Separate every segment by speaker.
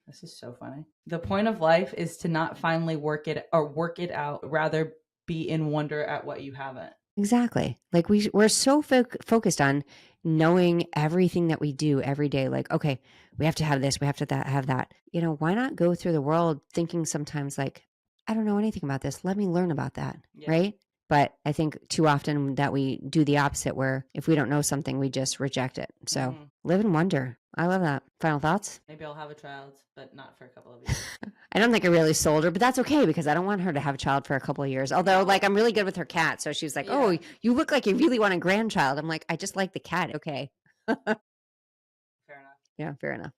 Speaker 1: This is so funny. The point of life is to not finally work it out, rather be in wonder at what you haven't.
Speaker 2: Exactly. Like we're so focused on knowing everything that we do every day. Like, okay, we have to have this, we have to have that. Why not go through the world thinking sometimes like, I don't know anything about this. Let me learn about that.
Speaker 1: Yeah.
Speaker 2: Right. But I think too often that we do the opposite, where if we don't know something, we just reject it. So live in wonder. I love that. Final thoughts?
Speaker 1: Maybe I'll have a child, but not for a couple of years.
Speaker 2: I don't think I really sold her, but that's okay because I don't want her to have a child for a couple of years. Although, like, I'm really good with her cat. So she's like, oh, you look like you really want a grandchild. I'm like, I just like the cat. Okay.
Speaker 1: Fair enough.
Speaker 2: Yeah, fair enough.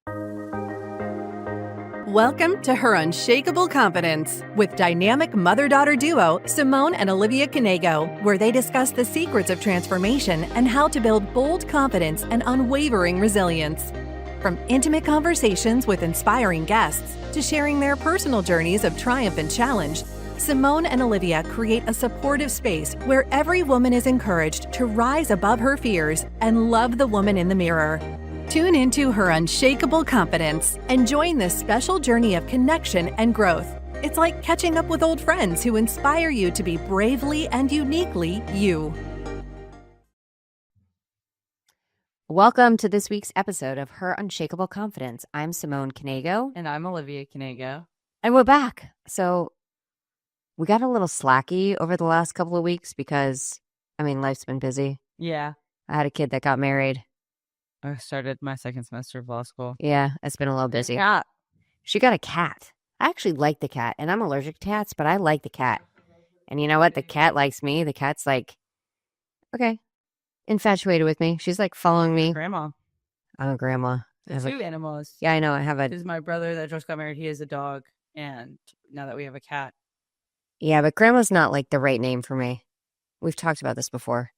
Speaker 3: Welcome to Her Unshakeable Confidence with dynamic mother-daughter duo Simone and Olivia Knego, where they discuss the secrets of transformation and how to build bold confidence and unwavering resilience. From intimate conversations with inspiring guests to sharing their personal journeys of triumph and challenge, Simone and Olivia create a supportive space where every woman is encouraged to rise above her fears and love the woman in the mirror. Tune into Her Unshakeable Confidence and join this special journey of connection and growth. It's like catching up with old friends who inspire you to be bravely and uniquely you.
Speaker 2: Welcome to this week's episode of Her Unshakeable Confidence. I'm Simone Knego.
Speaker 1: And I'm Olivia Knego.
Speaker 2: And we're back. So we got a little slacky over the last couple of weeks because, life's been busy.
Speaker 1: Yeah.
Speaker 2: I had a kid that got married.
Speaker 1: I started my second semester of law school.
Speaker 2: Yeah, it's been a little busy.
Speaker 1: Cat.
Speaker 2: She got a cat. I actually like the cat, and I'm allergic to cats, but I like the cat. And you know what? The cat likes me. The cat's like, okay, infatuated with me. She's like following me.
Speaker 1: Grandma.
Speaker 2: I'm a grandma.
Speaker 1: There's two animals.
Speaker 2: Yeah, I know. I have a.
Speaker 1: This is my brother that just got married. He has a dog, and now that we have a cat.
Speaker 2: Yeah, but grandma's not like the right name for me. We've talked about this before.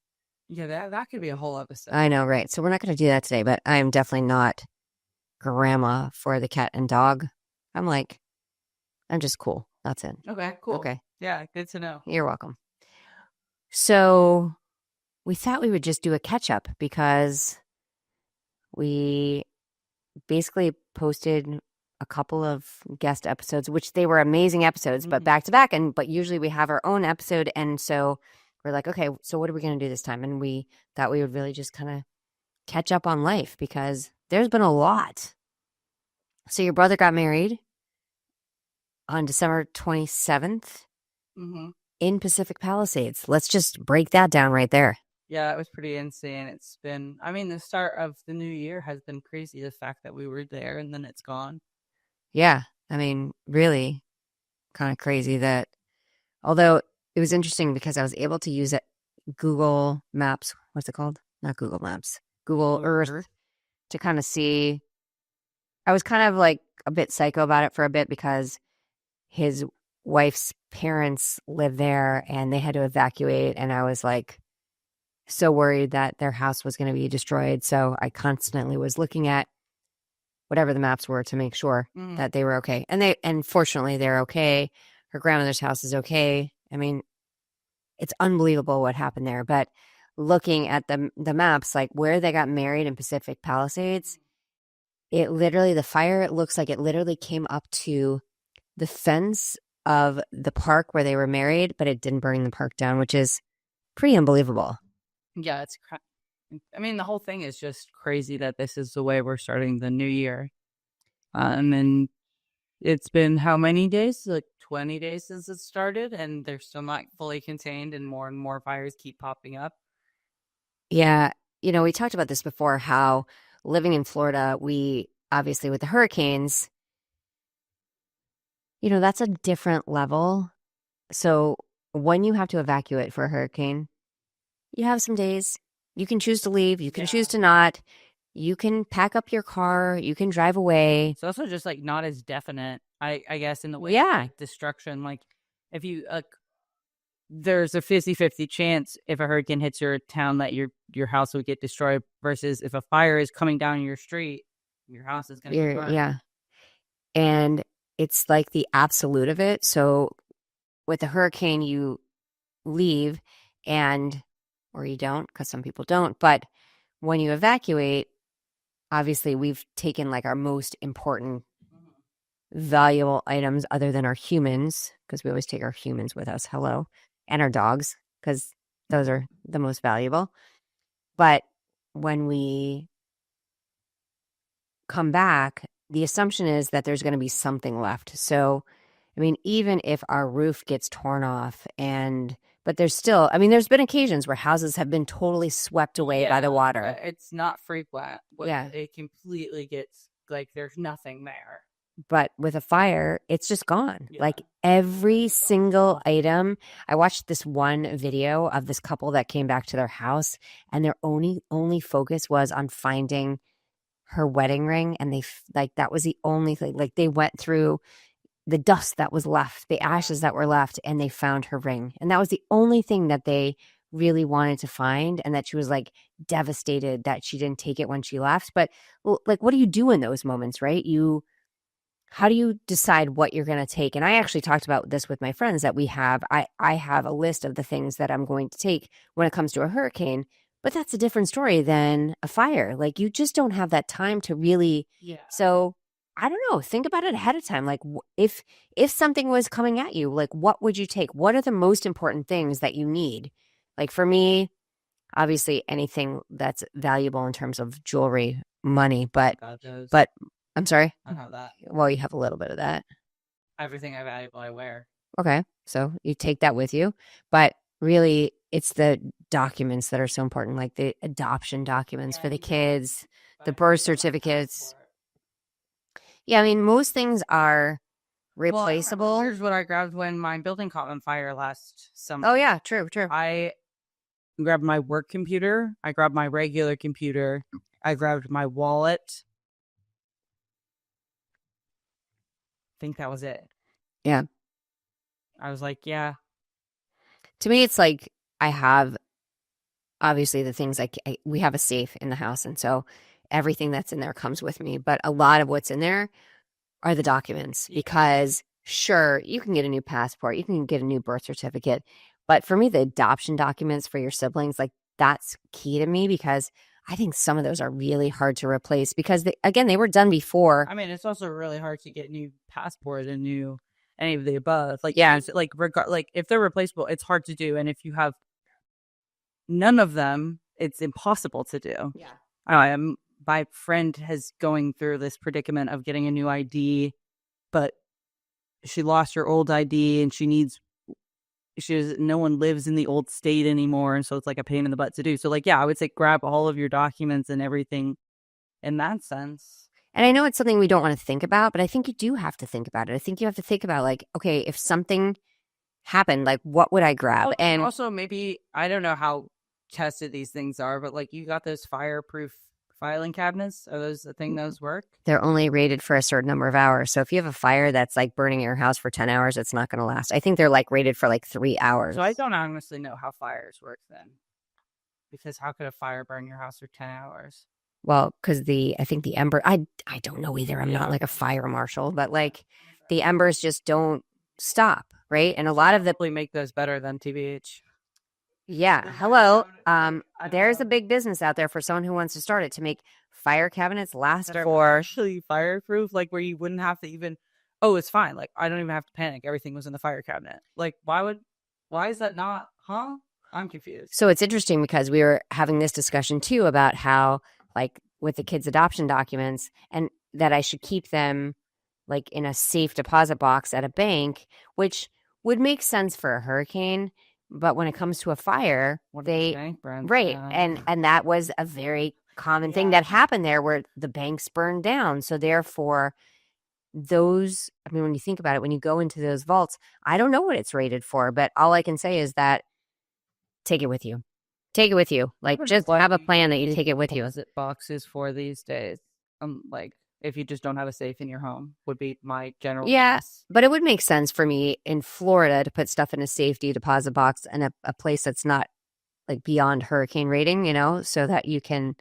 Speaker 1: Yeah, that could be a whole episode.
Speaker 2: I know, right? So we're not going to do that today, but I am definitely not grandma for the cat and dog. I'm just cool. That's it.
Speaker 1: Okay, cool.
Speaker 2: Okay.
Speaker 1: Yeah, good to know.
Speaker 2: You're welcome. So we thought we would just do a catch up because we basically posted a couple of guest episodes, which they were amazing episodes, but back to back. But usually we have our own episode. And so we're like, okay, so what are we going to do this time? And we thought we would really just kind of catch up on life because there's been a lot. So your brother got married on December 27th in Pacific Palisades. Let's just break that down right there.
Speaker 1: Yeah, it was pretty insane. It's been, the start of the new year has been crazy. The fact that we were there and then it's gone.
Speaker 2: Yeah, really kind of crazy that, although it was interesting because I was able to use Google Maps. What's it called? Not Google Maps. Google Earth to kind of see. I was kind of like a bit psycho about it for a bit because his wife's parents live there and they had to evacuate. And I was like so worried that their house was going to be destroyed. So I constantly was looking at whatever the maps were to make sure that they were okay. And fortunately they're okay. Her grandmother's house is okay. It's unbelievable what happened there. But looking at the maps, like where they got married in Pacific Palisades, the fire, it looks like it literally came up to the fence of the park where they were married, but it didn't burn the park down, which is pretty unbelievable.
Speaker 1: Yeah, it's the whole thing is just crazy that this is the way we're starting the new year. And it's been how many days? Like 20 days since it started, and they're still not fully contained, and more fires keep popping up.
Speaker 2: Yeah. We talked about this before, how living in Florida, we obviously with the hurricanes, that's a different level. So when you have to evacuate for a hurricane, you have some days. You can choose to leave. You can choose to not. You can pack up your car. You can drive away.
Speaker 1: It's also just like not as definite, I guess, in the way
Speaker 2: Yeah.
Speaker 1: of, like, destruction. Like if you there's a 50-50 chance if a hurricane hits your town that your house would get destroyed versus if a fire is coming down your street, your house is going to get burned.
Speaker 2: Yeah. And it's like the absolute of it. So with a hurricane, you leave or you don't, because some people don't. But when you evacuate, obviously we've taken like our most important valuable items other than our humans, because we always take our humans with us, hello, and our dogs, because those are the most valuable. But when we come back, the assumption is that there's going to be something left. So, I mean, even if our roof gets torn off but there's still, I mean, there's been occasions where houses have been totally swept away by the water.
Speaker 1: It's not frequent.
Speaker 2: Yeah.
Speaker 1: It completely gets, like, there's nothing there.
Speaker 2: But with a fire, it's just gone.
Speaker 1: Yeah.
Speaker 2: Like every single item. I watched this one video of this couple that came back to their house, and their only focus was on finding her wedding ring, and that was the only thing. Like they went through the dust that was left, the ashes that were left, and they found her ring. And that was the only thing that they really wanted to find, and that she was like devastated that she didn't take it when she left. But like, what do you do in those moments, right? How do you decide what you're going to take? And I actually talked about this with my friends that I have a list of the things that I'm going to take when it comes to a hurricane, but that's a different story than a fire. Like you just don't have that time to really.
Speaker 1: Yeah.
Speaker 2: So I don't know. Think about it ahead of time. Like if something was coming at you, like what would you take? What are the most important things that you need? Like for me, obviously anything that's valuable in terms of jewelry, money, but I'm sorry.
Speaker 1: I have that.
Speaker 2: Well, you have a little bit of that.
Speaker 1: Everything I value, I wear.
Speaker 2: Okay. So you take that with you. But really, it's the documents that are so important, like the adoption documents for the kids, the birth certificates. Yeah, I mean, most things are replaceable.
Speaker 1: Well, here's what I grabbed when my building caught on fire last summer.
Speaker 2: Oh, yeah. True.
Speaker 1: I grabbed my work computer. I grabbed my regular computer. I grabbed my wallet. I think that was it.
Speaker 2: Yeah.
Speaker 1: I was like, yeah.
Speaker 2: To me, it's like I have, obviously, the things we have a safe in the house. And so everything that's in there comes with me. But a lot of what's in there are the documents because, sure, you can get a new passport. You can get a new birth certificate. But for me, the adoption documents for your siblings, like that's key to me because I think some of those are really hard to replace because, they were done before.
Speaker 1: I mean, it's also really hard to get new passport and new any of the above. Like,
Speaker 2: yeah,
Speaker 1: like if they're replaceable, it's hard to do. And if you have none of them, it's impossible to do.
Speaker 2: Yeah.
Speaker 1: My friend has going through this predicament of getting a new ID, but she lost her old ID and no one lives in the old state anymore. And so it's like a pain in the butt to do. So like, yeah, I would say grab all of your documents and everything in that sense.
Speaker 2: And I know it's something we don't want to think about, but I think you do have to think about it. I think you have to think about like, okay, if something happened, like what would I grab?
Speaker 1: And also maybe, I don't know how tested these things are, but like you got those fireproof filing cabinets. Are those the thing those work?
Speaker 2: They're only rated for a certain number of hours. So if you have a fire that's like burning your house for 10 hours, it's not going to last. I think they're like rated for like 3 hours.
Speaker 1: So I don't honestly know how fires work then. Because how could a fire burn your house for 10 hours?
Speaker 2: Well, because I think the ember, I don't know either. I'm not like a fire marshal, but like the embers just don't stop, right? And a lot of
Speaker 1: the make those better than TBH.
Speaker 2: Yeah. Hello. There's a big business out there for someone who wants to start it to make fire cabinets last
Speaker 1: for actually fireproof, like where you wouldn't have to even. Oh, it's fine. Like I don't even have to panic. Everything was in the fire cabinet. Like why is that not? Huh? I'm confused.
Speaker 2: So it's interesting because we were having this discussion too about how like with the kids' adoption documents and that I should keep them like in a safe deposit box at a bank, which would make sense for a hurricane. But when it comes to a fire, and that was a very common thing that happened there where the banks burned down. So therefore, when you think about it, when you go into those vaults, I don't know what it's rated for, but all I can say is that take it with you. Take it with you. Like just have a plan that you take it with you.
Speaker 1: Deposit boxes for these days. Like if you just don't have a safe in your home would be my general guess.
Speaker 2: But it would make sense for me in Florida to put stuff in a safety deposit box and a place that's not like beyond hurricane rating, so that you can.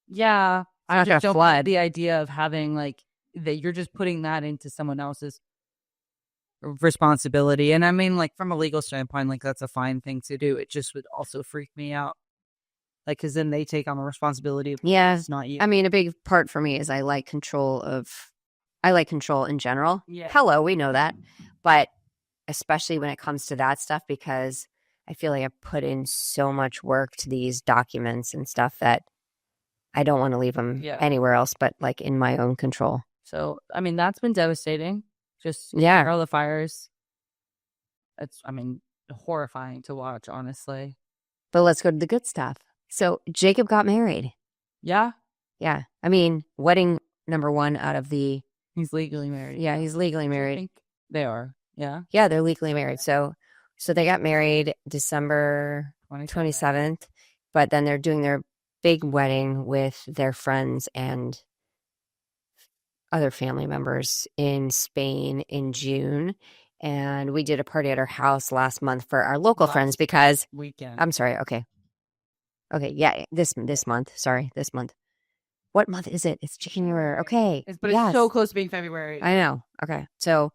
Speaker 1: Yeah.
Speaker 2: I don't have to flood.
Speaker 1: The idea of having like that you're just putting that into someone else's responsibility. And I mean, like from a legal standpoint, like that's a fine thing to do. It just would also freak me out. Like, because then they take on the responsibility.
Speaker 2: Yeah.
Speaker 1: It's not you.
Speaker 2: I mean, a big part for me is I like control of I like control in general.
Speaker 1: Yeah.
Speaker 2: Hello, we know that. But especially when it comes to that stuff, because I feel like I put in so much work to these documents and stuff that I don't want to leave them anywhere else but like in my own control.
Speaker 1: So, I mean, that's been devastating. Just all the fires. It's, I mean, horrifying to watch, honestly.
Speaker 2: But let's go to the good stuff. So Jacob got married.
Speaker 1: Yeah.
Speaker 2: Yeah. I mean, wedding number one out of the...
Speaker 1: He's legally married.
Speaker 2: Yeah, he's legally married.
Speaker 1: I think they are. Yeah.
Speaker 2: Yeah, they're legally married. So they got married December 27th, but then they're doing their big wedding with their friends and other family members in Spain in June. And we did a party at our house last month for our local friends because...
Speaker 1: Weekend.
Speaker 2: I'm sorry. Okay. Yeah. This month. Sorry. This month. What month is it? It's January. Okay.
Speaker 1: But it's so close to being February.
Speaker 2: I know. Okay. So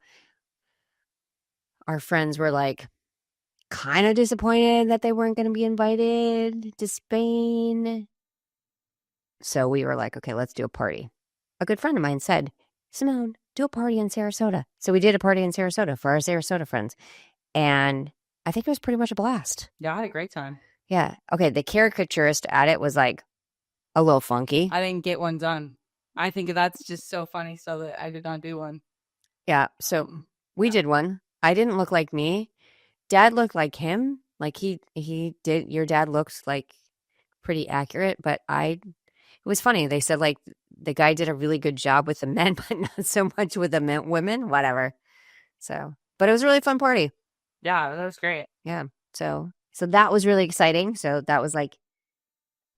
Speaker 2: our friends were like kind of disappointed that they weren't going to be invited to Spain. So we were like, okay, let's do a party. A good friend of mine said, Simone, do a party in Sarasota. So we did a party in Sarasota for our Sarasota friends. And I think it was pretty much a blast.
Speaker 1: Yeah, I had a great time.
Speaker 2: Yeah. Okay. The caricaturist at it was like a little funky.
Speaker 1: I didn't get one done. I think that's just so funny, so that I did not do one.
Speaker 2: Yeah. So we did one. I didn't look like me. Dad looked like him. Like he did. Your dad looks like pretty accurate, but it was funny. They said like the guy did a really good job with the men, but not so much with the women, whatever. So, but it was a really fun party.
Speaker 1: Yeah, that was great.
Speaker 2: Yeah. So that was really exciting. So that was like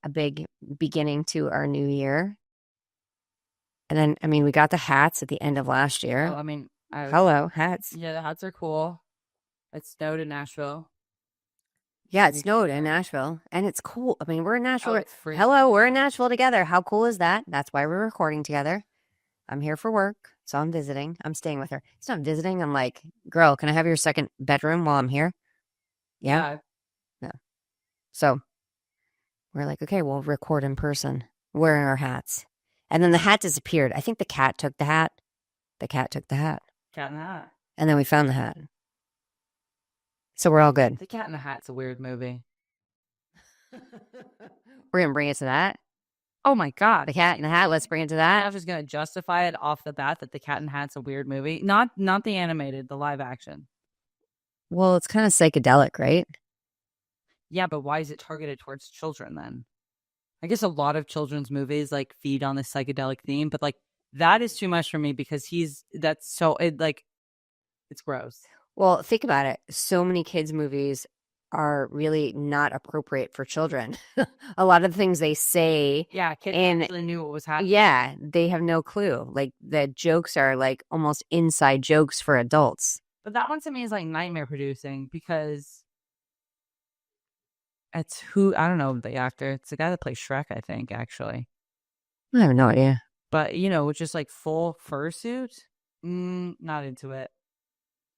Speaker 2: a big beginning to our new year. And then, I mean, we got the hats at the end of last year.
Speaker 1: Oh, I mean,
Speaker 2: hello, hats.
Speaker 1: Yeah, the hats are cool. It snowed in Nashville.
Speaker 2: Yeah, it snowed in Nashville, and it's cool. I mean, we're in Nashville.
Speaker 1: Oh,
Speaker 2: hello, we're in Nashville together. How cool is that? That's why we're recording together. I'm here for work, so I'm visiting. I'm staying with her. It's not visiting. I'm like, girl, can I have your second bedroom while I'm here? Yeah. No. So we're like, okay, we'll record in person, wearing our hats. And then the hat disappeared. I think the cat took the hat. The cat took the hat.
Speaker 1: Cat in the Hat.
Speaker 2: And then we found the hat. So we're all good.
Speaker 1: The Cat in the Hat's a weird movie.
Speaker 2: We're going to bring it to that.
Speaker 1: Oh my God.
Speaker 2: The Cat in the Hat, let's bring it to that.
Speaker 1: I was just going to justify it off the bat that The Cat in the Hat's a weird movie. Not the animated, the live action.
Speaker 2: Well, it's kind of psychedelic, right?
Speaker 1: Yeah, but why is it targeted towards children then? I guess a lot of children's movies like feed on this psychedelic theme, but like that is too much for me because it's gross.
Speaker 2: Well, think about it. So many kids' movies are really not appropriate for children. A lot of the things they say.
Speaker 1: Yeah, kids actually knew what was happening.
Speaker 2: Yeah, they have no clue. Like the jokes are like almost inside jokes for adults.
Speaker 1: But that one to me is like nightmare producing because I don't know the actor. It's the guy that plays Shrek, I think, actually.
Speaker 2: I have no idea.
Speaker 1: But, just like full fursuit, not into it.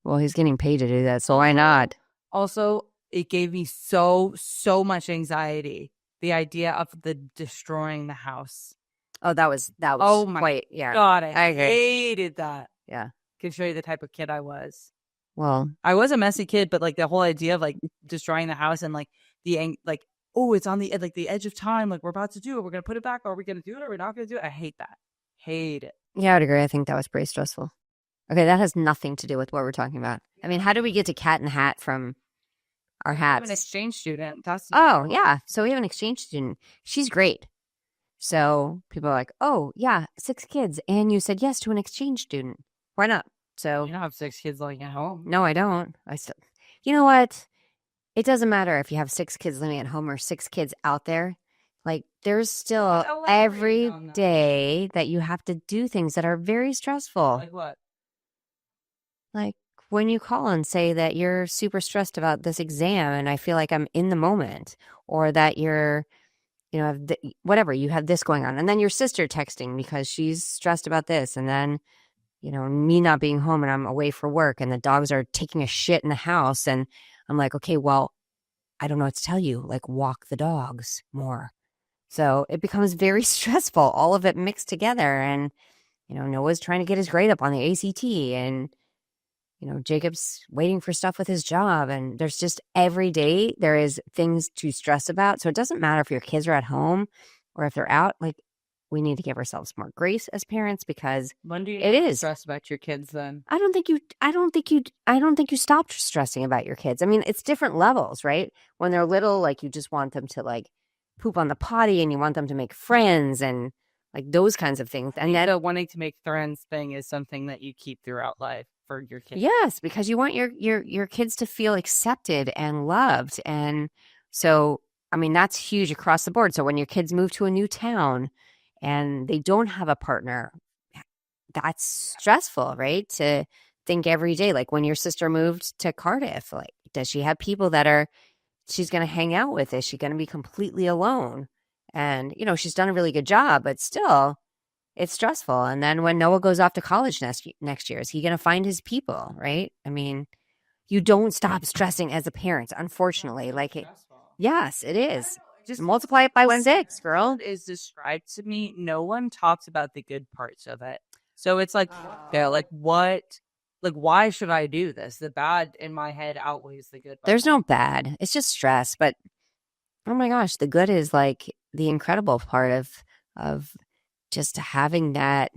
Speaker 2: Well, he's getting paid to do that, so why not?
Speaker 1: Also, it gave me so much anxiety. The idea of destroying the house.
Speaker 2: Oh, that was
Speaker 1: oh my
Speaker 2: quite, yeah.
Speaker 1: God, I hated that.
Speaker 2: Yeah.
Speaker 1: Can show you the type of kid I was.
Speaker 2: Well,
Speaker 1: I was a messy kid, but like the whole idea of like destroying the house and like it's on the edge of time. Like we're about to do it. We're going to put it back. Are we going to do it? Or we're not going to do it? I hate that. Hate it.
Speaker 2: Yeah, I would agree. I think that was pretty stressful. Okay, that has nothing to do with what we're talking about. I mean, how do we get to Cat in the Hat from our hats?
Speaker 1: I'm an exchange student.
Speaker 2: Yeah. So we have an exchange student. She's great. So people are like, oh, yeah, 6 kids. And you said yes to an exchange student. Why not? So
Speaker 1: you don't have 6 kids living at home.
Speaker 2: No, I don't. You know what? It doesn't matter if you have 6 kids living at home or 6 kids out there. Like, there's still every day that you have to do things that are very stressful.
Speaker 1: Like what?
Speaker 2: Like when you call and say that you're super stressed about this exam and I feel like I'm in the moment, or that you're, whatever, you have this going on. And then your sister texting because she's stressed about this. And then, me not being home and I'm away for work and the dogs are taking a shit in the house. And I'm like, okay, well, I don't know what to tell you. Like, walk the dogs more. So it becomes very stressful, all of it mixed together. And Noah's trying to get his grade up on the ACT, and Jacob's waiting for stuff with his job. And there's just every day there is things to stress about. So it doesn't matter if your kids are at home or if they're out. Like, we need to give ourselves more grace as parents, because
Speaker 1: When do you
Speaker 2: it is
Speaker 1: stress about your kids then?
Speaker 2: I don't think you stopped stressing about your kids. I mean, it's different levels, right? When they're little, like, you just want them to like poop on the potty, and you want them to make friends and like those kinds of things. And
Speaker 1: the wanting to make friends thing is something that you keep throughout life for your kids.
Speaker 2: yes, because you want your kids to feel accepted and loved. And so, I mean, that's huge across the board. So when your kids move to a new town and they don't have a partner, that's stressful, right? To think every day, like when your sister moved to Cardiff, like, does she have people that she's going to hang out with? Is she going to be completely alone? And, she's done a really good job, but still, it's stressful. And then when Noah goes off to college next year, is he going to find his people, right? I mean, you don't stop stressing as a parent, unfortunately. Yes, it is. Just multiply it by 6, girl.
Speaker 1: Is described to me, no one talks about the good parts of it. So it's like, yeah, like what? Like, why should I do this? The bad in my head outweighs the good.
Speaker 2: There's no bad. It's just stress. But oh my gosh, the good is like the incredible part of just having that.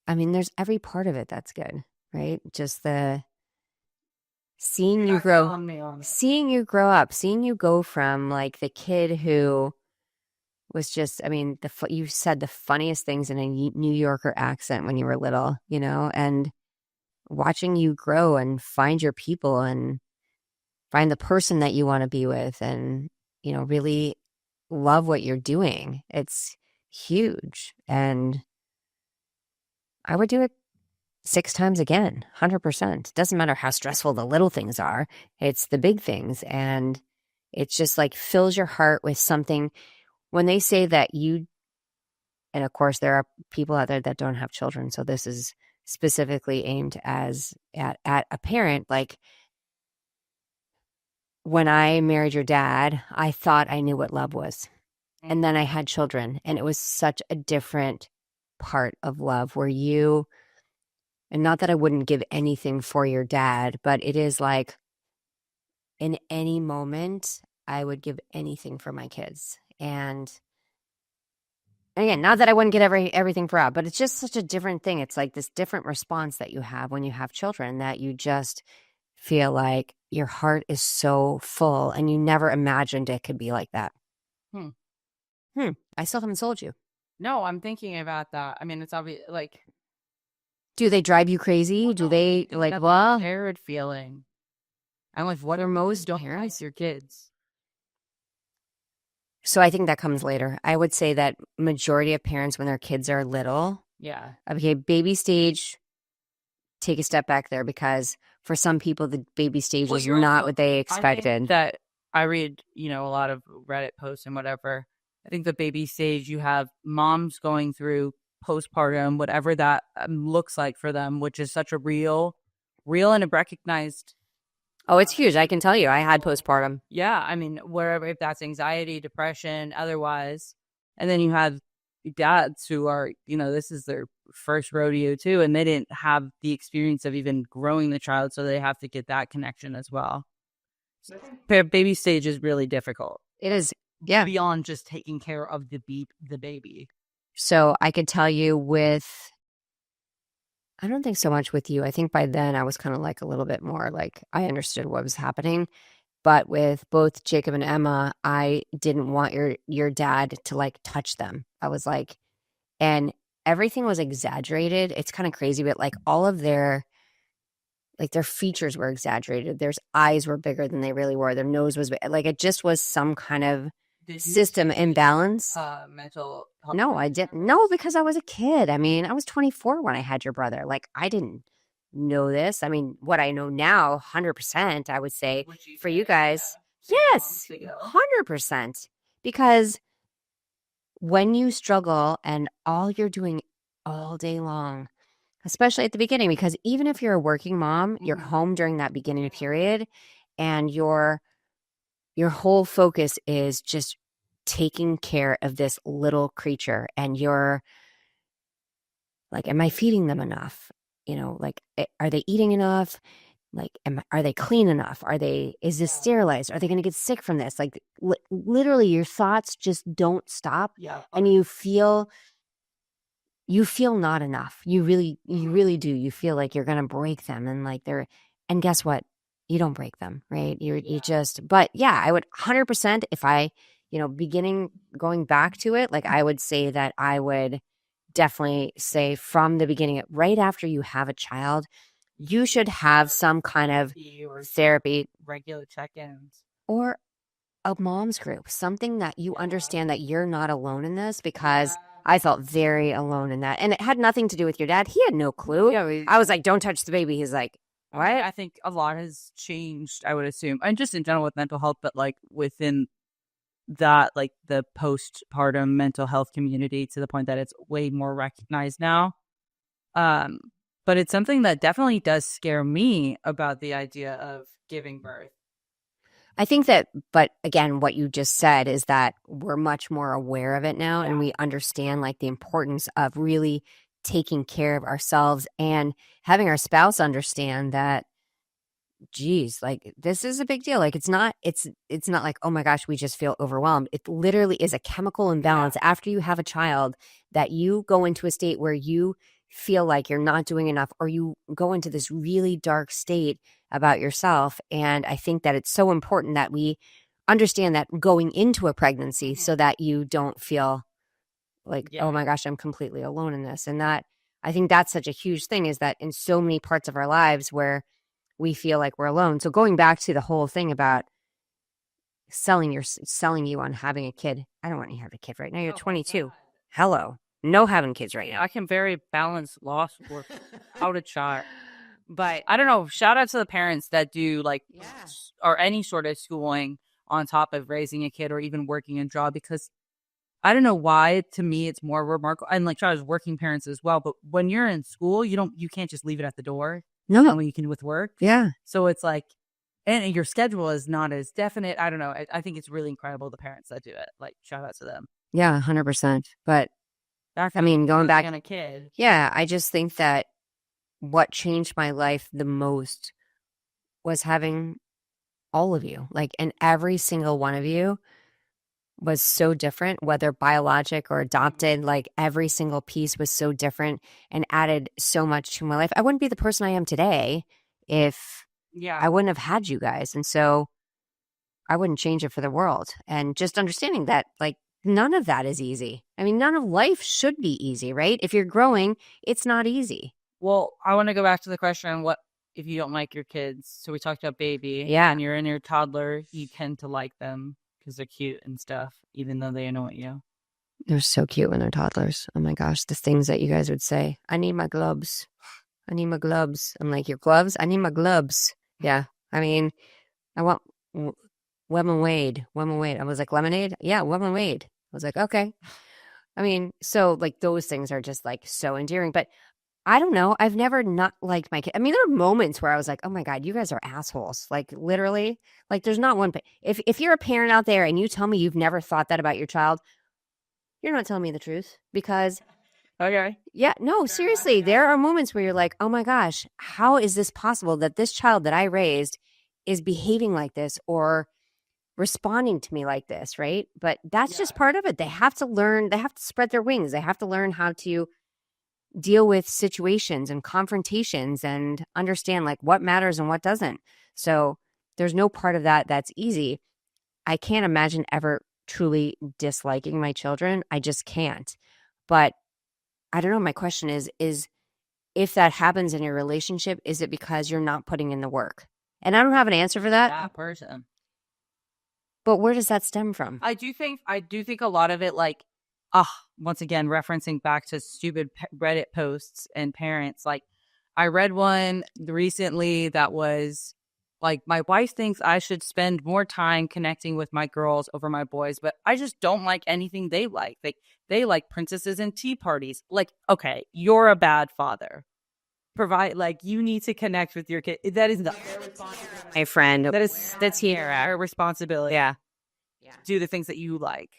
Speaker 2: I mean, there's every part of it that's good, right? Just the seeing you grow up, seeing you go from like the kid who was just, I mean, you said the funniest things in a New Yorker accent when you were little, and watching you grow and find your people and find the person that you want to be with, and, really love what you're doing. It's huge. And I would do it 6 times again, 100%. Doesn't matter how stressful the little things are. It's the big things. And it's just like fills your heart with something. When they say that and of course there are people out there that don't have children, so this is specifically aimed at a parent. Like, when I married your dad, I thought I knew what love was. And then I had children, and it was such a different part of love where and not that I wouldn't give anything for your dad, but it is like in any moment, I would give anything for my kids. And again, not that I wouldn't get everything for Rob, but it's just such a different thing. It's like this different response that you have when you have children, that you just feel like your heart is so full, and you never imagined it could be like that. I still haven't sold you.
Speaker 1: No, I'm thinking about that. I mean, it's obvious. Like,
Speaker 2: do they drive you crazy? Do they like, well,
Speaker 1: tired feeling? I'm like, what are most parents? Your kids.
Speaker 2: So I think that comes later. I would say that majority of parents, when their kids are little, okay, baby stage, take a step back there, because for some people, the baby stage was not what they expected.
Speaker 1: That I read, a lot of Reddit posts and whatever. I think the baby stage, you have moms going through postpartum, whatever that looks like for them, which is such a real and a recognized.
Speaker 2: Oh, it's huge. I can tell you, I had postpartum.
Speaker 1: Yeah. I mean, wherever, if that's anxiety, depression, otherwise. And then you have dads who are, this is their first rodeo too. And they didn't have the experience of even growing the child. So they have to get that connection as well. So baby stage is really difficult.
Speaker 2: It is. Yeah.
Speaker 1: Beyond just taking care of the baby.
Speaker 2: So I could tell you I don't think so much with you. I think by then I was kind of like a little bit more like I understood what was happening. But with both Jacob and Emma, I didn't want your dad to like touch them. I was like, and everything was exaggerated. It's kind of crazy, but like all of their features were exaggerated. Their eyes were bigger than they really were. Their nose was like, it just was some kind of system imbalance.
Speaker 1: Mental.
Speaker 2: No, I didn't. No, because I was a kid. I mean, I was 24 when I had your brother. Like, I didn't know this. I mean, what I know now, 100%, I would say for you guys. Yes, 100%. Because when you struggle and all you're doing all day long, especially at the beginning, because even if you're a working mom, you're home during that beginning period, and your whole focus is just taking care of this little creature, and you're Like, am I feeding them enough? You know, like, are they eating enough? Like, are they clean enough? Is this sterilized? Are they going to get sick from this? Like, literally your thoughts just don't stop.
Speaker 1: Yeah.
Speaker 2: And you feel not enough. You really do. You feel like you're going to break them, and like and guess what? You don't break them, right? You just, but yeah, I would 100% if I, going back to it, like I would say that I would definitely say from the beginning, right after you have a child, you should have some kind of therapy,
Speaker 1: regular check-ins,
Speaker 2: or a mom's group, something that you understand that you're not alone in this, because I felt very alone in that. And it had nothing to do with your dad. He had no clue.
Speaker 1: Yeah,
Speaker 2: I was like, don't touch the baby. He's like, what?
Speaker 1: I think a lot has changed, I would assume. And just in general with mental health, but like within that, like the postpartum mental health community, to the point that it's way more recognized now. But it's something that definitely does scare me about the idea of giving birth.
Speaker 2: I think that, but again, what you just said is that we're much more aware of it now, and we understand like the importance of really taking care of ourselves and having our spouse understand that, geez, like this is a big deal. Like it's not like, oh my gosh, we just feel overwhelmed. It literally is a chemical imbalance after you have a child, that you go into a state where you feel like you're not doing enough, or you go into this really dark state about yourself. And I think that it's so important that we understand that going into a pregnancy, so that you don't feel like, oh my gosh, I'm completely alone in this. And that, I think that's such a huge thing, is that in so many parts of our lives where we feel like we're alone. So going back to the whole thing about selling you on having a kid. I don't want you to have a kid right now. You're 22. Hello. No having kids right now.
Speaker 1: I can very balance loss without a child. But I don't know. Shout out to the parents that do like or any sort of schooling on top of raising a kid or even working a job, because I don't know why, to me it's more remarkable. And like shout out to working parents as well. But when you're in school, you can't just leave it at the door.
Speaker 2: No.
Speaker 1: When you can with work.
Speaker 2: Yeah.
Speaker 1: So it's like, and your schedule is not as definite. I don't know. I think it's really incredible, the parents that do it. Like shout out to them.
Speaker 2: Yeah, 100%. But
Speaker 1: I
Speaker 2: mean, going back
Speaker 1: on a kid.
Speaker 2: Yeah, I just think that what changed my life the most was having all of you. Like, and every single one of you was so different, whether biologic or adopted. Like, every single piece was so different and added so much to my life. I wouldn't be the person I am today if I wouldn't have had you guys. And so I wouldn't change it for the world. And just understanding that, like, none of that is easy. I mean, none of life should be easy, right? If you're growing, it's not easy.
Speaker 1: Well, I want to go back to the question, what if you don't like your kids? So we talked about baby.
Speaker 2: Yeah.
Speaker 1: And you're in your toddler, you tend to like them because they're cute and stuff, even though they annoy you.
Speaker 2: They're so cute when they're toddlers. Oh my gosh, the things that you guys would say. I need my gloves. I need my gloves. I'm like, your gloves? I need my gloves. Yeah. I mean, I want lemonade. I was like, lemonade? Yeah, lemonade. I was like, okay. I mean, so like those things are just like so endearing. But I don't know. I've never not liked my kid. I mean, there are moments where I was like, oh my God, you guys are assholes. Like literally, like there's not one. But if you're a parent out there and you tell me you've never thought that about your child, you're not telling me the truth. Because
Speaker 1: okay.
Speaker 2: Yeah, no, seriously. There are moments where you're like, oh my gosh, how is this possible that this child that I raised is behaving like this or responding to me like this, right? But that's just part of it. They have to learn, they have to spread their wings. They have to learn how to deal with situations and confrontations and understand like what matters and what doesn't. So there's no part of that that's easy. I can't imagine ever truly disliking my children. I just can't. But I don't know. My question is if that happens in your relationship, is it because you're not putting in the work? And I don't have an answer for that.
Speaker 1: Person.
Speaker 2: But where does that stem from?
Speaker 1: I do think a lot of it, like, once again, referencing back to stupid Reddit posts and parents. Like, I read one recently that was like, my wife thinks I should spend more time connecting with my girls over my boys, but I just don't like anything they like. Like, they like princesses and tea parties. Like, okay, you're a bad father. You need to connect with your kid. That is not their responsibility.
Speaker 2: My friend, that's here.
Speaker 1: Their responsibility.
Speaker 2: Yeah.
Speaker 1: Do the things that you like.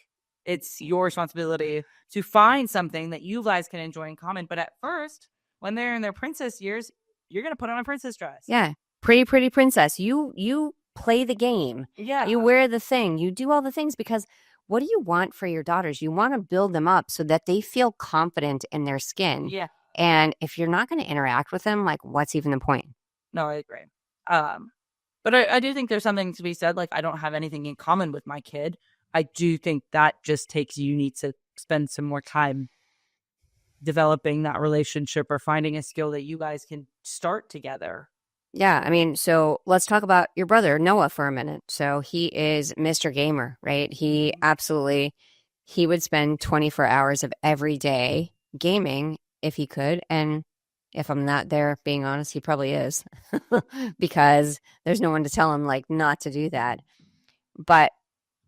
Speaker 1: It's your responsibility to find something that you guys can enjoy in common. But at first, when they're in their princess years, you're going to put on a princess dress.
Speaker 2: Yeah. Pretty princess. You play the game.
Speaker 1: Yeah.
Speaker 2: You wear the thing. You do all the things because what do you want for your daughters? You want to build them up so that they feel confident in their skin.
Speaker 1: Yeah.
Speaker 2: And if you're not going to interact with them, like, what's even the point?
Speaker 1: No, I agree. But I do think there's something to be said. Like, I don't have anything in common with my kid. I do think that just takes, you need to spend some more time developing that relationship or finding a skill that you guys can start together.
Speaker 2: Yeah, I mean, so let's talk about your brother, Noah, for a minute. So he is Mr. Gamer, right? He would spend 24 hours of every day gaming if he could. And if I'm not there, being honest, he probably is because there's no one to tell him, like, not to do that. But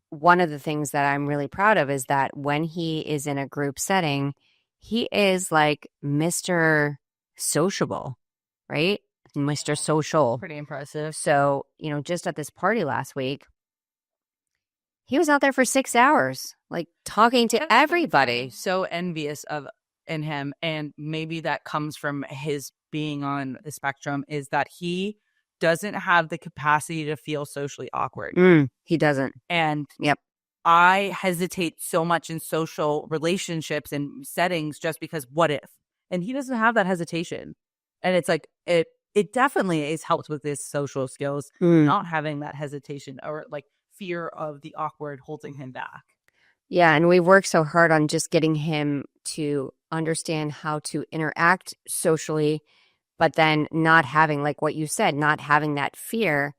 Speaker 2: one of the things that I'm really proud of is that when he is in a group setting, he is like Mr. Sociable, right? Mr. Social.
Speaker 1: Pretty impressive.
Speaker 2: So, just at this party last week, he was out there for 6 hours, like talking to everybody.
Speaker 1: So envious in him, and maybe that comes from his being on the spectrum, is that he doesn't have the capacity to feel socially awkward.
Speaker 2: He doesn't.
Speaker 1: And
Speaker 2: yep.
Speaker 1: I hesitate so much in social relationships and settings just because what if? And he doesn't have that hesitation. And it's like, it definitely is helped with his social skills, not having that hesitation or like fear of the awkward holding him back.
Speaker 2: Yeah, and we've worked so hard on just getting him to understand how to interact socially, but then not having, like what you said, not having that fear.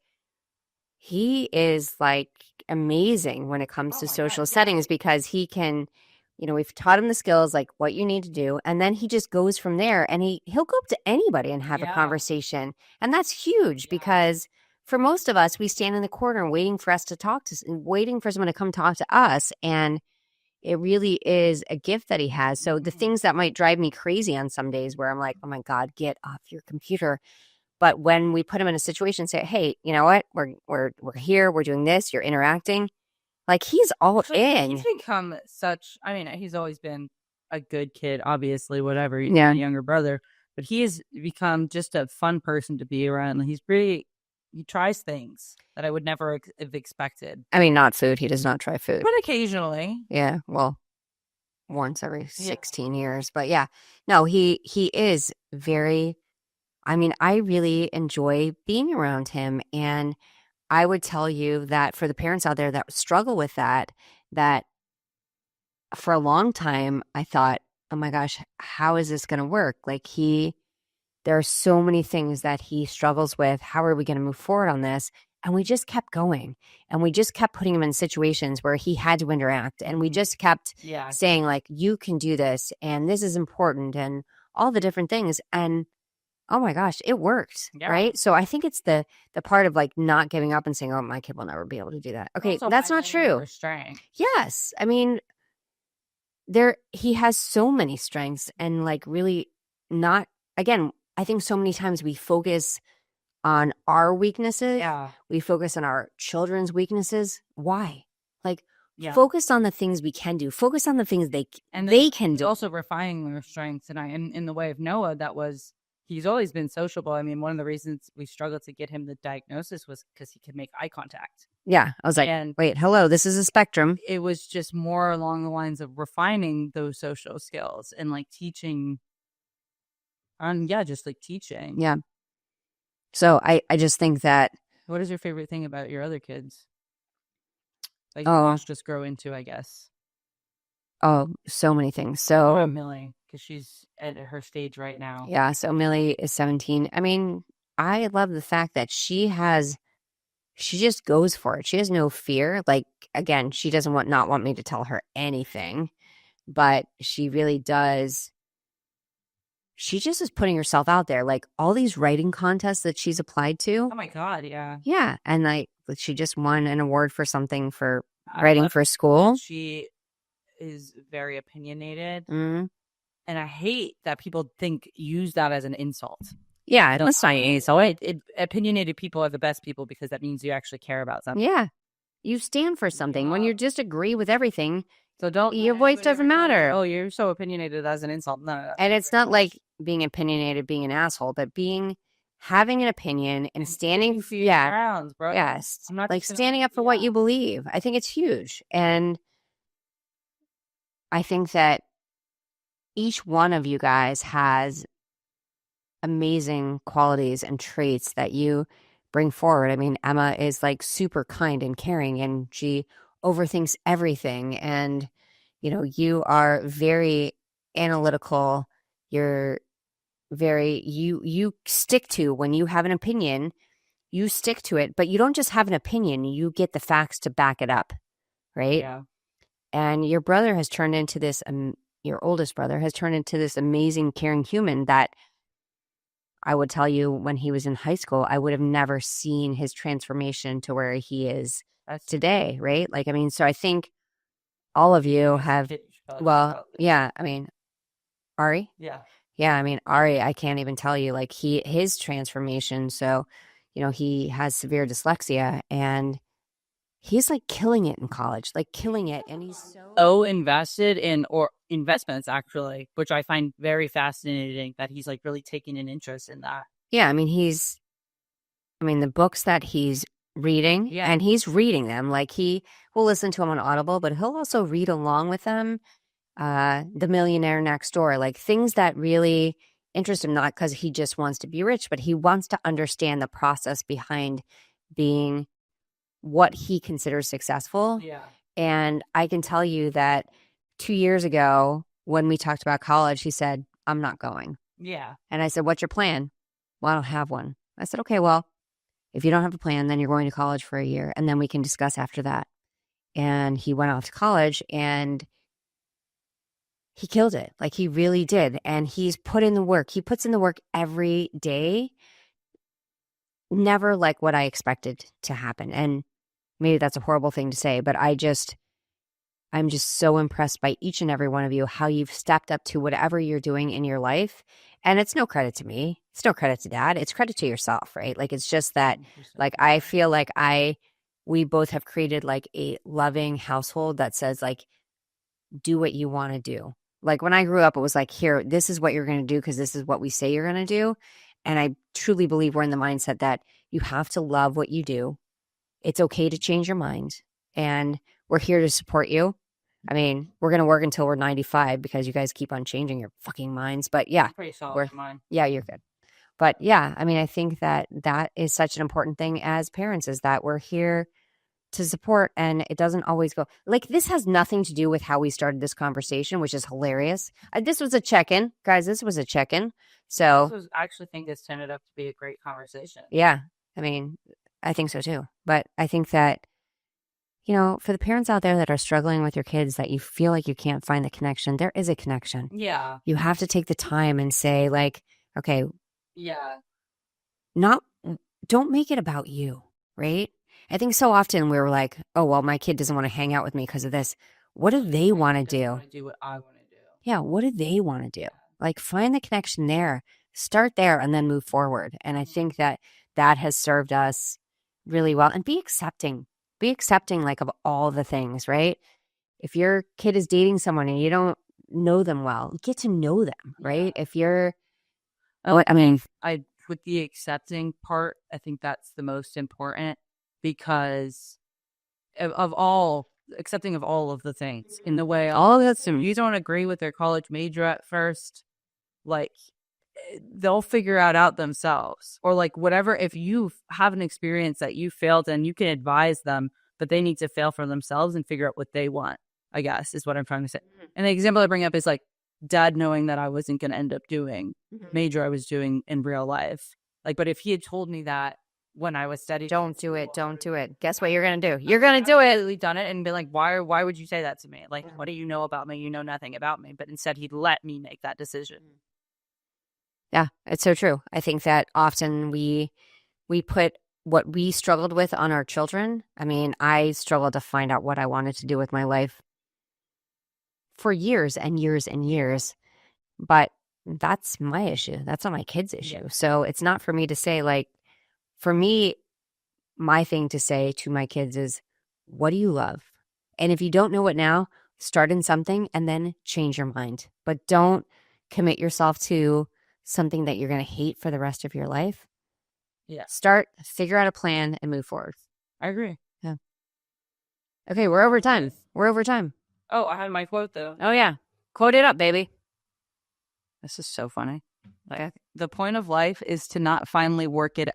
Speaker 2: He is like amazing when it comes to social settings because he can, we've taught him the skills, like what you need to do. And then he just goes from there and he'll go up to anybody and have a conversation. And that's huge because for most of us, we stand in the corner waiting for waiting for someone to come talk to us. And it really is a gift that he has. So the things that might drive me crazy on some days where I'm like, oh my God, get off your computer. But when we put him in a situation and say, hey, you know what? We're here. We're doing this. You're interacting. Like, he's all in.
Speaker 1: He's become he's always been a good kid, obviously, whatever. He's a younger brother. But he has become just a fun person to be around. He tries things that I would never have expected.
Speaker 2: I mean, not food. He does not try food.
Speaker 1: But occasionally.
Speaker 2: Yeah, well, once every 16 years. But yeah, no, he is very... I really enjoy being around him. And I would tell you that for the parents out there that struggle with that for a long time, I thought, oh my gosh, how is this going to work? Like there are so many things that he struggles with. How are we going to move forward on this? And we just kept going. And we just kept putting him in situations where he had to interact. And we just kept saying, like, you can do this. And this is important. And all the different things. And oh my gosh, it worked, right? So I think it's the part of like not giving up and saying, oh, my kid will never be able to do that. Okay, that's not true. Yes. I mean, he has so many strengths and like really not, again, I think so many times we focus on our weaknesses.
Speaker 1: Yeah.
Speaker 2: We focus on our children's weaknesses. Why? Like, focus on the things we can do. Focus on the things they can do.
Speaker 1: Also refining their strengths. And in the way of Noah, he's always been sociable. I mean, one of the reasons we struggled to get him the diagnosis was because he could make eye contact.
Speaker 2: Yeah. I was like, wait, hello, this is a spectrum.
Speaker 1: It was just more along the lines of refining those social skills and like teaching. Just like teaching.
Speaker 2: Yeah. So I just think that.
Speaker 1: What is your favorite thing about your other kids? Like, watch just grow into, I guess.
Speaker 2: Oh, so many things. So
Speaker 1: Millie, because she's at her stage right now.
Speaker 2: Yeah. So Millie is 17. I mean, I love the fact that she just goes for it. She has no fear. Like, again, she doesn't not want me to tell her anything, but she really does. She just is putting herself out there. Like all these writing contests that she's applied to.
Speaker 1: Oh my God. Yeah.
Speaker 2: Yeah. And like she just won an award for something for writing for school.
Speaker 1: She is very opinionated.
Speaker 2: Mm-hmm.
Speaker 1: And I hate that people use that as an insult.
Speaker 2: Yeah, that's not an insult.
Speaker 1: Opinionated people are the best people because that means you actually care about something.
Speaker 2: Yeah. You stand for something. When you just agree with everything,
Speaker 1: So don't
Speaker 2: Your voice doesn't matter.
Speaker 1: Oh, you're so opinionated as an insult. No.
Speaker 2: And it's not like being opinionated, being an asshole, but having an opinion and standing
Speaker 1: for your grounds, bro.
Speaker 2: Yes.
Speaker 1: I'm not
Speaker 2: like
Speaker 1: just gonna-
Speaker 2: standing up for what you believe. I think it's huge. And I think that each one of you guys has amazing qualities and traits that you bring forward. I mean, Emma is like super kind and caring, and she overthinks everything. And, you are very analytical. You're very, you stick to, when you have an opinion, you stick to it, but you don't just have an opinion, you get the facts to back it up, right?
Speaker 1: Yeah.
Speaker 2: And your brother has turned into this, your oldest brother has turned into this amazing, caring human that I would tell you when he was in high school, I would have never seen his transformation to where he is today, right? Like, I mean, so I think all of you have, well, yeah, I mean, Ari?
Speaker 1: Yeah.
Speaker 2: Yeah, I mean, Ari, I can't even tell you, like, his transformation. So, he has severe dyslexia, and he's like killing it in college, like killing it. And he's
Speaker 1: so invested in investments, actually, which I find very fascinating that he's like really taking an interest in that.
Speaker 2: Yeah, I mean, the books that he's reading, and he's reading them, like he will listen to them on Audible, but he'll also read along with them. The Millionaire Next Door, like things that really interest him, not because he just wants to be rich, but he wants to understand the process behind being what he considers successful.
Speaker 1: Yeah.
Speaker 2: And I can tell you that 2 years ago, when we talked about college, he said, I'm not going.
Speaker 1: Yeah.
Speaker 2: And I said, what's your plan? Well, I don't have one. I said, okay, well, if you don't have a plan, then you're going to college for a year, and then we can discuss after that. And he went off to college, and he killed it. Like, he really did. And he's put in the work. He puts in the work every day. Never like what I expected to happen. And maybe that's a horrible thing to say, but I'm just so impressed by each and every one of you, how you've stepped up to whatever you're doing in your life. And it's no credit to me. It's no credit to Dad. It's credit to yourself, right? Like, it's just that, like, I feel like we both have created like a loving household that says, like, do what you want to do. Like, when I grew up, it was like, here, this is what you're going to do because this is what we say you're going to do. And I truly believe we're in the mindset that you have to love what you do. It's okay to change your mind. And we're here to support you. I mean, we're going to work until we're 95 because you guys keep on changing your fucking minds. But yeah,
Speaker 1: pretty solid mine.
Speaker 2: Yeah, you're good. But yeah, I mean, I think that is such an important thing as parents, is that we're here to support, and it doesn't always go like this. Has nothing to do with how we started this conversation, which is hilarious. This was a check-in, guys. This was a check-in. So
Speaker 1: I actually think this turned up to be a great conversation.
Speaker 2: Yeah, I mean, I think so too. But I think that, for the parents out there that are struggling with your kids, that you feel like you can't find the connection, there is a connection.
Speaker 1: Yeah.
Speaker 2: You have to take the time and say, like, okay,
Speaker 1: yeah,
Speaker 2: don't make it about you, right? I think so often we're like, oh, well, my kid doesn't want to hang out with me because of this. What do they want to do?
Speaker 1: Do what I want to do.
Speaker 2: Yeah, what do they want to do? Like, find the connection there, start there, and then move forward. And I think that has served us really well. And be accepting like of all the things, right? If your kid is dating someone and you don't know them well, get to know them, right? If you're,
Speaker 1: with the accepting part, I think that's the most important, because accepting of all of the things in the way, all of that. You don't agree with their college major at first, like, they'll figure out themselves, or like whatever. If you have an experience that you failed, and you can advise them, but they need to fail for themselves and figure out what they want, I guess is what I'm trying to say. Mm-hmm. And the example I bring up is like Dad knowing that I wasn't going to end up doing major I was doing in real life. Like, but if he had told me that when I was studying,
Speaker 2: don't do it. Guess what you're going to do? You're going to do it.
Speaker 1: I've done it and be like, why would you say that to me? Like, what do you know about me? You know nothing about me. But instead, he'd let me make that decision.
Speaker 2: Yeah, it's so true. I think that often we put what we struggled with on our children. I mean, I struggled to find out what I wanted to do with my life for years and years and years. But that's my issue. That's not my kid's issue. Yeah. So it's not for me to say, like, for me, my thing to say to my kids is, what do you love? And if you don't know it now, start in something and then change your mind. But don't commit yourself to something that you're going to hate for the rest of your life.
Speaker 1: Yeah.
Speaker 2: Start, figure out a plan, and move forward.
Speaker 1: I agree.
Speaker 2: Yeah. Okay, we're over time. We're over time.
Speaker 1: Oh, I had my quote though.
Speaker 2: Oh, yeah. Quote it up, baby.
Speaker 1: This is so funny. Like, the point of life is to not finally work it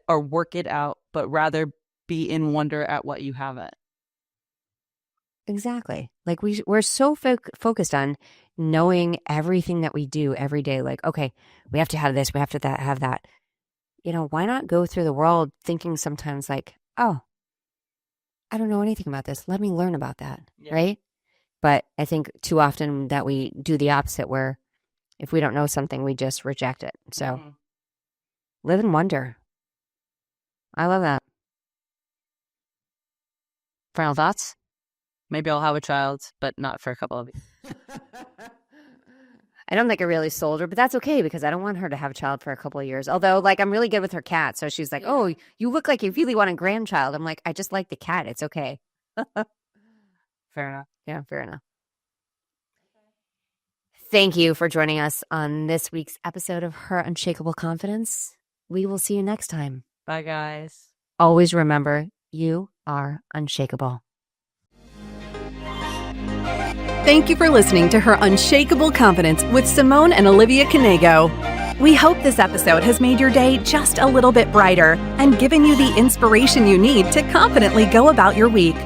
Speaker 1: out, but rather be in wonder at what you have it.
Speaker 2: Exactly. Like we're so focused on knowing everything that we do every day. Like, okay, we have to have this, we have to have that. Why not go through the world thinking sometimes like, oh, I don't know anything about this. Let me learn about that. Yeah. Right? But I think too often that we do the opposite, where if we don't know something, we just reject it. So live in wonder. I love that. Final thoughts?
Speaker 1: Maybe I'll have a child, but not for a couple of years.
Speaker 2: I don't think I really sold her, but that's okay because I don't want her to have a child for a couple of years. Although, like, I'm really good with her cat. So she's like, oh, you look like you really want a grandchild. I'm like, I just like the cat. It's okay.
Speaker 1: Fair enough.
Speaker 2: Yeah, fair enough. Thank you for joining us on this week's episode of Her Unshakable Confidence. We will see you next time.
Speaker 1: Bye, guys.
Speaker 2: Always remember, you are unshakable.
Speaker 3: Thank you for listening to Her Unshakable Confidence with Simone and Olivia Knego. We hope this episode has made your day just a little bit brighter and given you the inspiration you need to confidently go about your week.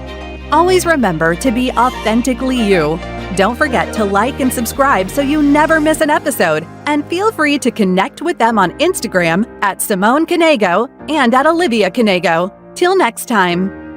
Speaker 3: Always remember to be authentically you. Don't forget to like and subscribe so you never miss an episode. And feel free to connect with them on Instagram at Simone Knego and at Olivia Knego. Till next time.